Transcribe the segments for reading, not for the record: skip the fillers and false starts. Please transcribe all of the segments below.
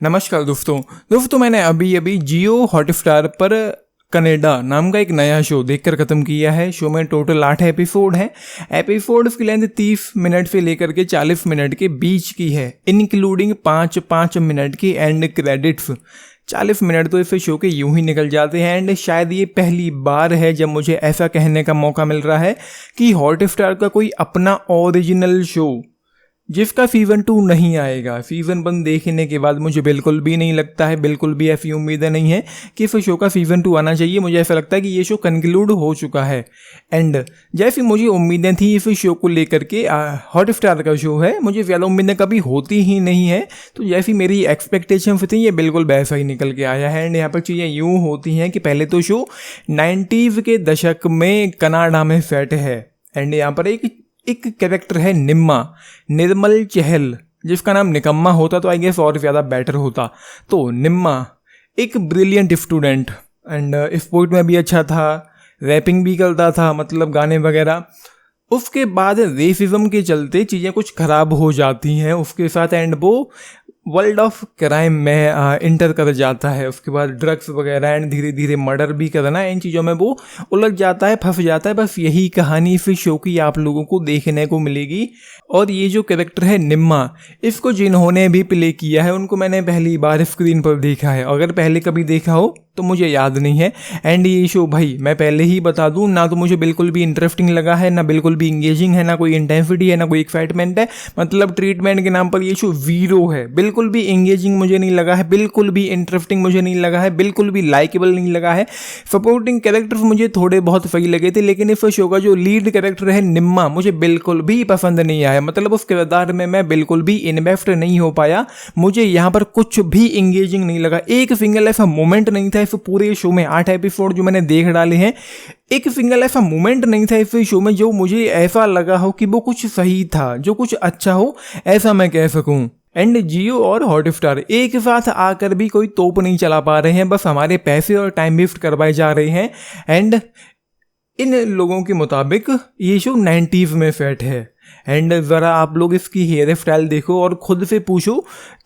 नमस्कार दोस्तों मैंने अभी अभी जियो हॉटस्टार पर कनाडा नाम का एक नया शो देखकर ख़त्म किया है। शो में टोटल 8 एपिसोड हैं। एपिसोड्स की लेंथ 30 मिनट से लेकर के 40 मिनट के बीच की है, इंक्लूडिंग 5 मिनट की एंड क्रेडिट्स। 40 मिनट तो इस शो के यूं ही निकल जाते हैं। एंड शायद ये पहली बार है जब मुझे ऐसा कहने का मौका मिल रहा है कि हॉटस्टार का कोई अपना ओरिजिनल शो जिसका सीज़न 2 नहीं आएगा। सीज़न 1 देखने के बाद मुझे बिल्कुल भी नहीं लगता है, बिल्कुल भी ऐसी उम्मीदें नहीं है कि इस शो का सीज़न 2 आना चाहिए। मुझे ऐसा लगता है कि ये शो कंक्लूड हो चुका है। एंड जैसी मुझे उम्मीदें थी इस शो को लेकर के, हॉटस्टार का शो है, मुझे ज़्यादा उम्मीदें कभी होती ही नहीं है। तो जैसी मेरी एक्सपेक्टेशन थी ये बिल्कुल वैसा ही निकल के आया है। एंड यहाँ पर चीज़ें यूँ होती हैं कि पहले तो शो 90s के दशक में कनाडा में सेट है। एंड यहाँ पर एक कैरेक्टर है निम्मा, निर्मल चहल, जिसका नाम निकम्मा होता तो आई गेस और ज़्यादा बेटर होता। तो निम्मा एक ब्रिलियंट स्टूडेंट एंड स्पोर्ट में भी अच्छा था, रैपिंग भी करता था, मतलब गाने वगैरह। उसके बाद रेसिज्म के चलते चीज़ें कुछ ख़राब हो जाती हैं उसके साथ एंड वो वर्ल्ड ऑफ क्राइम में इंटर कर जाता है। उसके बाद ड्रग्स वगैरह एंड धीरे धीरे मर्डर भी करना, इन चीज़ों में वो उलझ जाता है, फंस जाता है। बस यही कहानी फिर शो की आप लोगों को देखने को मिलेगी। और ये जो कैरेक्टर है निम्मा, इसको जिन्होंने भी प्ले किया है उनको मैंने पहली बार स्क्रीन पर देखा है। अगर पहले कभी देखा हो तो मुझे याद नहीं है। एंड ये शो भाई मैं पहले ही बता दूं, ना तो मुझे बिल्कुल भी इंटरेस्टिंग लगा है, ना बिल्कुल भी इंगेजिंग है, ना कोई इंटेंसिटी है, ना कोई एक्साइटमेंट है। मतलब ट्रीटमेंट के नाम पर ये शो ज़ीरो है। बिल्कुल भी इंगेजिंग मुझे नहीं लगा है, बिल्कुल भी इंटरेस्टिंग मुझे नहीं लगा है, बिल्कुल भी लाइकेबल नहीं लगा है। सपोर्टिंग कैरेक्टर्स मुझे थोड़े बहुत सही लगे थे, लेकिन इस शो का जो लीड कैरेक्टर है निम्मा मुझे बिल्कुल भी पसंद नहीं आया। मतलब उस किरदार में मैं बिल्कुल भी इन्वेस्ट नहीं हो पाया। मुझे यहाँ पर कुछ भी इंगेजिंग नहीं लगा। एक सिंगल ऐसा मोमेंट नहीं था इस पूरे शो में, 8 एपिसोड जो मैंने देख डाले हैं, एक सिंगल ऐसा मोमेंट नहीं था इस शो में जो मुझे ऐसा लगा हो कि वो कुछ सही था, जो कुछ अच्छा हो, ऐसा मैं कह सकूं। एंड जियो और हॉटस्टार एक साथ आकर भी कोई तोप नहीं चला पा रहे हैं, बस हमारे पैसे और टाइम वेस्ट करवाए जा रहे हैं। एंड इन लोगों के मुताबिक ये शो 90s में सेट है। एंड ज़रा आप लोग इसकी हेयर स्टाइल देखो और ख़ुद से पूछो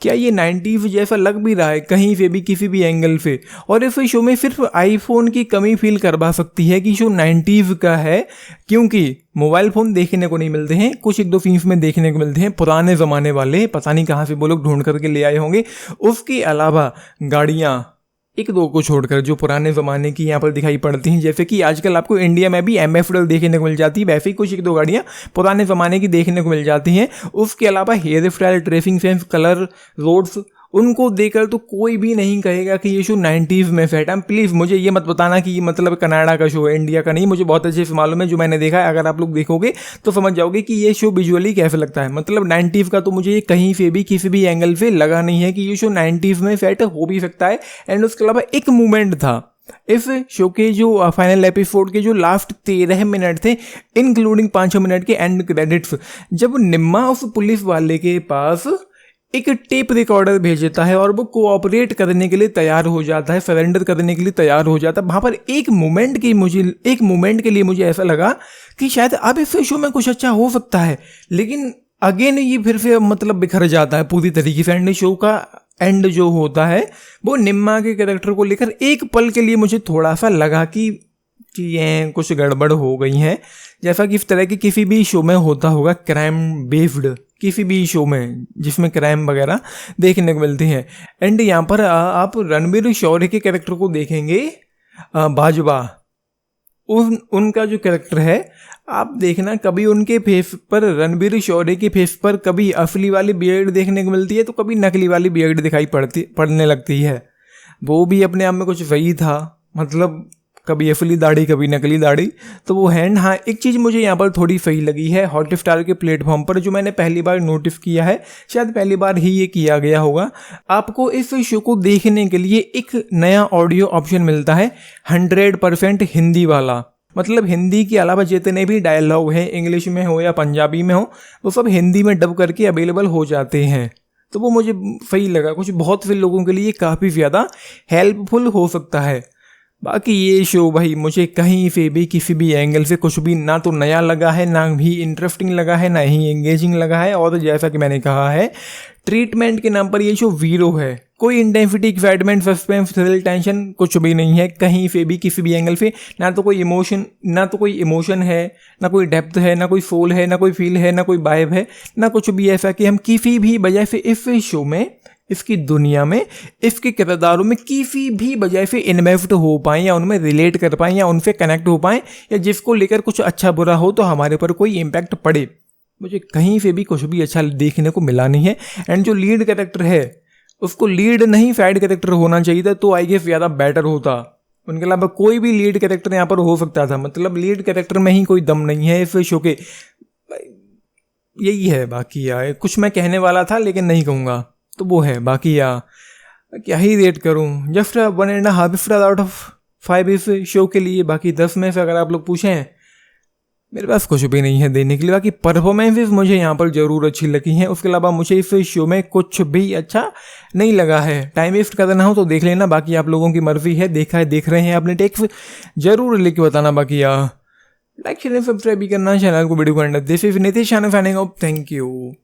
क्या ये 90s जैसा लग भी रहा है कहीं से भी, किसी भी एंगल से। और इस शो में सिर्फ आईफोन की कमी फील करवा सकती है कि शो 90s का है, क्योंकि मोबाइल फ़ोन देखने को नहीं मिलते हैं। कुछ एक दो सीन्स में देखने को मिलते हैं पुराने ज़माने वाले, पता नहीं कहाँ से वो लोग ढूंढ करके ले आए होंगे। उसके अलावा गाड़ियाँ एक दो को छोड़कर जो पुराने ज़माने की यहाँ पर दिखाई पड़ती हैं, जैसे कि आजकल आपको इंडिया में भी MF देखने को मिल जाती है, वैसे ही कुछ एक दो गाड़ियाँ पुराने ज़माने की देखने को मिल जाती हैं। उसके अलावा hair style, dressing sense, colour, रोड्स, उनको देखकर तो कोई भी नहीं कहेगा कि ये शो 90s में सेट है। प्लीज़ मुझे ये मत बताना कि ये मतलब कनाडा का शो है, इंडिया का नहीं। मुझे बहुत अच्छे से मालूम है, जो मैंने देखा है, अगर आप लोग देखोगे तो समझ जाओगे कि ये शो विजुअली कैसे लगता है। मतलब 90s का तो मुझे ये कहीं से भी किसी भी एंगल से लगा नहीं है कि ये शो 90s में सेट हो भी सकता है। एंड उसके अलावा एक मूवमेंट था इस शो के जो फाइनल एपिसोड के जो लास्ट 13 मिनट थे, इंक्लूडिंग 5 मिनट के एंड क्रेडिट्स, जब निम्मा उस पुलिस वाले के पास एक टेप रिकॉर्डर भेजता है और वो कोऑपरेट करने के लिए तैयार हो जाता है, सरेंडर करने के लिए तैयार हो जाता है। वहाँ पर एक मोमेंट के लिए मुझे ऐसा लगा कि शायद अब इस शो में कुछ अच्छा हो सकता है, लेकिन अगेन ये फिर से मतलब बिखर जाता है पूरी तरीके से। एंड शो का एंड जो होता है वो निम्मा के कैरेक्टर को लेकर एक पल के लिए मुझे थोड़ा सा लगा कि ये कुछ गड़बड़ हो गई हैं, जैसा कि इस तरह की किसी भी शो में होता होगा, क्राइम बेस्ड किसी भी शो में जिसमें क्राइम वगैरह देखने को मिलती हैं। एंड यहाँ पर आप रणवीर शौर्य के कैरेक्टर को देखेंगे, बाजवा, उनका जो कैरेक्टर है, आप देखना कभी उनके फेस पर, रणवीर शौर्य के फेस पर कभी असली वाली बियर्ड देखने को मिलती है तो कभी नकली वाली बियर्ड दिखाई पड़ने लगती है। वो भी अपने आप में कुछ सही था, मतलब कभी असली दाढ़ी कभी नकली दाढ़ी, तो वो है। हाँ, एक चीज़ मुझे यहाँ पर थोड़ी सही लगी है हॉटस्टार के प्लेटफॉर्म पर, जो मैंने पहली बार नोटिस किया है, शायद पहली बार ही ये किया गया होगा। आपको इस शो को देखने के लिए एक नया ऑडियो ऑप्शन मिलता है, 100% हिंदी वाला। मतलब हिंदी के अलावा जितने भी डायलॉग हैं, इंग्लिश में हो या पंजाबी में हो, वो सब हिंदी में डब करके अवेलेबल हो जाते हैं। तो वो मुझे सही लगा, कुछ बहुत से लोगों के लिए काफ़ी ज़्यादा हेल्पफुल हो सकता है। बाकी ये शो भाई मुझे कहीं से भी किसी भी एंगल से कुछ भी ना तो नया लगा है, ना भी इंटरेस्टिंग लगा है, ना ही एंगेजिंग लगा है। और जैसा कि मैंने कहा है, ट्रीटमेंट के नाम पर ये शो वीरो है। कोई intensity, excitement, suspense, thrill, tension कुछ भी नहीं है कहीं से भी, किसी भी एंगल से। ना तो कोई इमोशन है, ना कोई डेप्थ है, ना कोई सोल है, ना कोई फील है, ना कोई वाइब है, ना कुछ भी ऐसा कि हम किसी भी वजह से इस शो में, इसकी दुनिया में, इसके किरदारों में किसी भी वजह से इन्वेस्ट हो पाएँ या उनमें रिलेट कर पाएँ या उनसे कनेक्ट हो पाएँ, या जिसको लेकर कुछ अच्छा बुरा हो तो हमारे पर कोई इम्पैक्ट पड़े। मुझे कहीं से भी कुछ भी अच्छा देखने को मिला नहीं है। एंड जो लीड कैरेक्टर है उसको लीड नहीं साइड कैरेक्टर होना चाहिए था, तो आई गेस ज़्यादा बेटर होता। उनके अलावा कोई भी लीड कैरेक्टर यहाँ पर हो सकता था। मतलब लीड कैरेक्टर में ही कोई दम नहीं है इस शो के, यही है। बाकी यार कुछ मैं कहने वाला था लेकिन नहीं कहूँगा, तो वो है। बाकी यार क्या ही रेट करूँ, जस्ट 1.5 स्टार आउट ऑफ 5 इस शो के लिए। बाकी 10 में से अगर आप लोग पूछें, मेरे पास कुछ भी नहीं है देने के लिए। बाकी परफॉर्मेंसेस मुझे यहाँ पर ज़रूर अच्छी लगी हैं, उसके अलावा मुझे इस शो में कुछ भी अच्छा नहीं लगा है। टाइम वेस्ट करना हो तो देख लेना, बाकी आप लोगों की मर्जी है। देखा है, देख रहे हैं, अपने टेक्स जरूर लिख के बताना। बाकी यार लाइक शेयर सब्सक्राइब भी करना चैनल को, वीडियो को and this is Nitish signing off. Thank you.